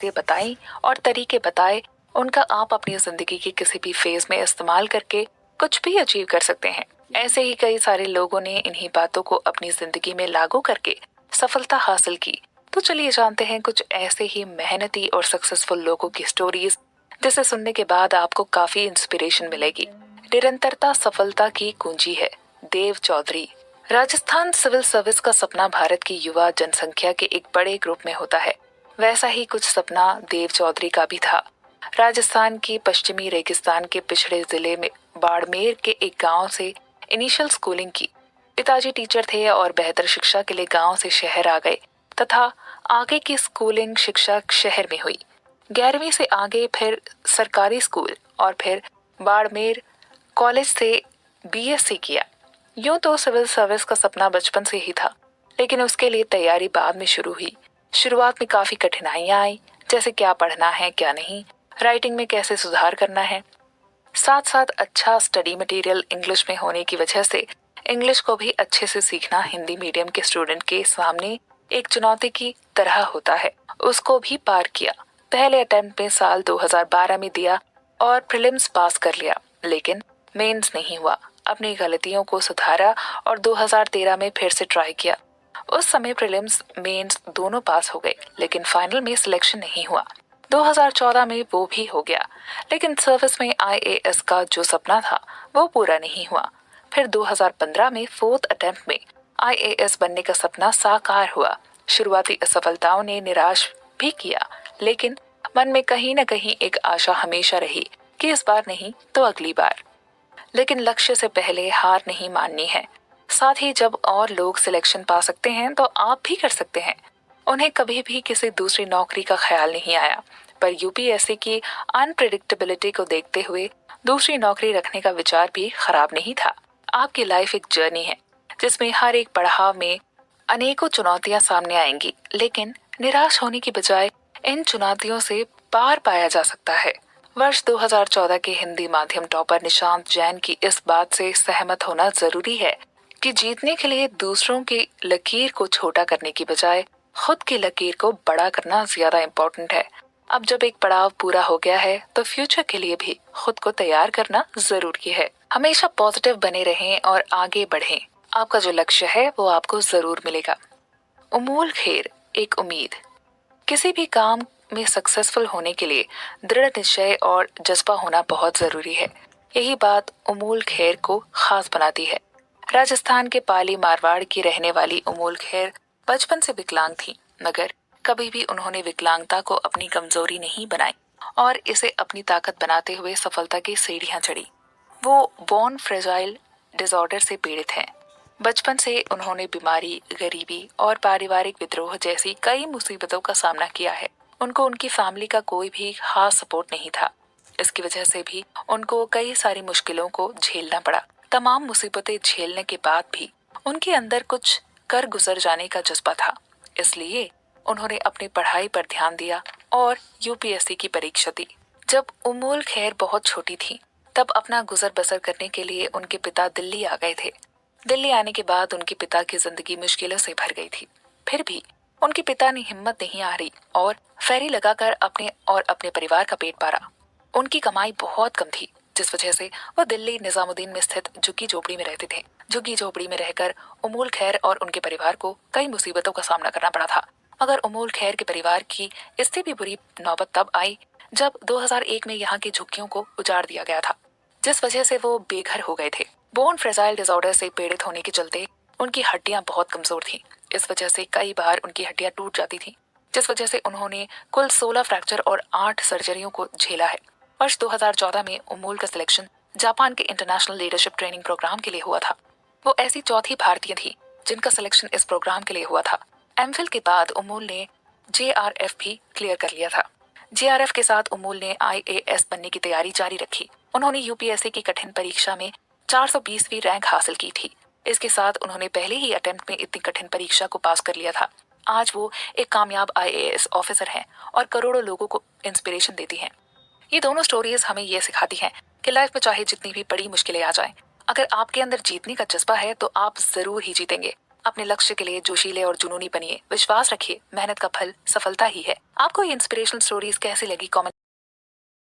बताएं और तरीके बताए उनका आप अपनी जिंदगी के किसी भी फेज में इस्तेमाल करके कुछ भी अचीव कर सकते हैं। ऐसे ही कई सारे लोगों ने इन्हीं बातों को अपनी जिंदगी में लागू करके सफलता हासिल की। तो चलिए जानते हैं कुछ ऐसे ही मेहनती और सक्सेसफुल लोगों की स्टोरीज, जिसे सुनने के बाद आपको काफी इंस्पिरेशन मिलेगी। निरंतरता सफलता की कुंजी है। देव चौधरी। राजस्थान सिविल सर्विस का सपना भारत की युवा जनसंख्या के एक बड़े ग्रुप में होता है। वैसा ही कुछ सपना देव चौधरी का भी था। राजस्थान की पश्चिमी रेगिस्तान के पिछड़े जिले में बाड़मेर के एक गांव से इनिशियल स्कूलिंग की। पिताजी टीचर थे और बेहतर शिक्षा के लिए गांव से शहर आ गए तथा आगे की स्कूलिंग शिक्षा शहर में हुई। 11वीं से आगे फिर सरकारी स्कूल और फिर बाड़मेर कॉलेज से बीएससी किया। यूं तो सिविल सर्विस का सपना बचपन से ही था, लेकिन उसके लिए तैयारी बाद में शुरू हुई। शुरुआत में काफी कठिनाइयां आई, जैसे क्या पढ़ना है क्या नहीं, राइटिंग में कैसे सुधार करना है। साथ साथ अच्छा स्टडी मटेरियल इंग्लिश में होने की वजह से इंग्लिश को भी अच्छे से सीखना हिंदी मीडियम के स्टूडेंट के सामने एक चुनौती की तरह होता है। उसको भी पार किया। पहले अटेम्प्ट में साल 2012 में दिया और प्रीलिम्स पास कर लिया, लेकिन मेंस नहीं हुआ। अपनी गलतियों को सुधारा और 2013 में फिर से ट्राई किया। उस समय प्रीलिम्स मेंस दोनों पास हो गए, लेकिन फाइनल में सिलेक्शन नहीं हुआ। 2014 में वो भी हो गया, लेकिन सर्विस में आईएएस का जो सपना था वो पूरा नहीं हुआ। फिर 2015 में फोर्थ अटेम्प्ट में आईएएस बनने का सपना साकार हुआ। शुरुआती असफलताओं ने निराश भी किया, लेकिन मन में कहीं न कहीं एक आशा हमेशा रही कि इस बार नहीं तो अगली बार। लेकिन लक्ष्य से पहले हार नहीं माननी है। साथ ही जब और लोग सिलेक्शन पा सकते हैं तो आप भी कर सकते हैं। उन्हें कभी भी किसी दूसरी नौकरी का ख्याल नहीं आया, पर यूपीएससी की अनप्रेडिक्टेबिलिटी को देखते हुए दूसरी नौकरी रखने का विचार भी खराब नहीं था। आपकी लाइफ एक जर्नी है, जिसमें हर एक पड़ाव में अनेकों चुनौतियां सामने आएंगी, लेकिन निराश होने की बजाय इन चुनौतियों से पार पाया जा सकता है। वर्ष 2014 के हिंदी माध्यम टॉपर निशांत जैन की इस बात से सहमत होना जरूरी है कि जीतने के लिए दूसरों की लकीर को छोटा करने की बजाय खुद की लकीर को बड़ा करना ज्यादा इम्पोर्टेंट है। अब जब एक पड़ाव पूरा हो गया है तो फ्यूचर के लिए भी खुद को तैयार करना जरूरी है। हमेशा पॉजिटिव बने रहें और आगे बढ़ें। आपका जो लक्ष्य है वो आपको जरूर मिलेगा। उमूल खेर, एक उम्मीद। किसी भी काम में सक्सेसफुल होने के लिए दृढ़ निश्चय और जज्बा होना बहुत जरूरी है। यही बात उमूल खेर को खास बनाती है। राजस्थान के पाली मारवाड़ की रहने वाली उमूल खेर बचपन से विकलांग थी, मगर कभी भी उन्होंने विकलांगता को अपनी कमजोरी नहीं बनाई और इसे अपनी ताकत बनाते हुए सफलता की सीढ़ियां चढ़ी। वो बॉर्न फ्रेजाइल डिसऑर्डर से पीड़ित हैं। बचपन से उन्होंने बीमारी, गरीबी और पारिवारिक विद्रोह जैसी कई मुसीबतों का सामना किया है। उनको उनकी फैमिली का कोई भी खास सपोर्ट नहीं था। इसकी वजह से भी उनको कई सारी मुश्किलों को झेलना पड़ा। तमाम मुसीबतें झेलने के बाद भी उनके अंदर कुछ कर गुजर जाने का जज्बा था। इसलिए उन्होंने अपनी पढ़ाई पर ध्यान दिया और यूपीएससी की परीक्षा दी। जब उम्मुल खैर बहुत छोटी थी, तब अपना गुजर बसर करने के लिए उनके पिता दिल्ली आ गए थे। दिल्ली आने के बाद उनके पिता की जिंदगी मुश्किलों से भर गई थी। फिर भी उनके पिता ने हिम्मत नहीं हारी और फेरी लगाकर अपने और अपने परिवार का पेट पाला। उनकी कमाई बहुत कम थी, जिस वजह से वह दिल्ली निजामुद्दीन में स्थित झुग्गी झोपड़ी में रहते थे। झुग्गी झोपड़ी में रहकर उमूल खैर और उनके परिवार को कई मुसीबतों का सामना करना पड़ा था। मगर उमूल खैर के परिवार की इससे भी बुरी नौबत तब आई जब 2001 में यहाँ की झुग्गियों को उजाड़ दिया गया था, जिस वजह से वो बेघर हो गए थे। बोन फ्रेजाइल डिसऑर्डर से पीड़ित होने के चलते उनकी हड्डियां बहुत कमजोर थीं। इस वजह से कई बार उनकी हड्डियां टूट जाती थीं, जिस वजह से उन्होंने कुल 16 फ्रैक्चर और 8 सर्जरियों को झेला है। वर्ष 2014 में उमूल का सिलेक्शन जापान के इंटरनेशनल लीडरशिप ट्रेनिंग प्रोग्राम के लिए हुआ था। वो ऐसी चौथी भारतीय थी जिनका सिलेक्शन इस प्रोग्राम के लिए हुआ था। एमफिल के बाद उमूल ने जेआरएफ भी क्लियर कर लिया था। जेआरएफ के साथ उमूल ने आईएएस बनने की तैयारी जारी रखी। उन्होंने यूपीएससी की कठिन परीक्षा में 420वीं रैंक हासिल की थी। इसके साथ उन्होंने पहले ही अटेम्प्ट में इतनी कठिन परीक्षा को पास कर लिया था। आज वो एक कामयाब आईएएस ऑफिसर हैं और करोड़ों लोगों को इंस्पिरेशन देती हैं। ये दोनों स्टोरीज हमें ये सिखाती हैं कि लाइफ में चाहे जितनी भी बड़ी मुश्किलें आ जाएं, अगर आपके अंदर जीतने का जज्बा है तो आप जरूर ही जीतेंगे। अपने लक्ष्य के लिए जोशीले और जुनूनी बनिए। विश्वास रखिए, मेहनत का फल सफलता ही है। आपको ये इंस्पिरेशनल स्टोरीज कैसी लगी कमेंट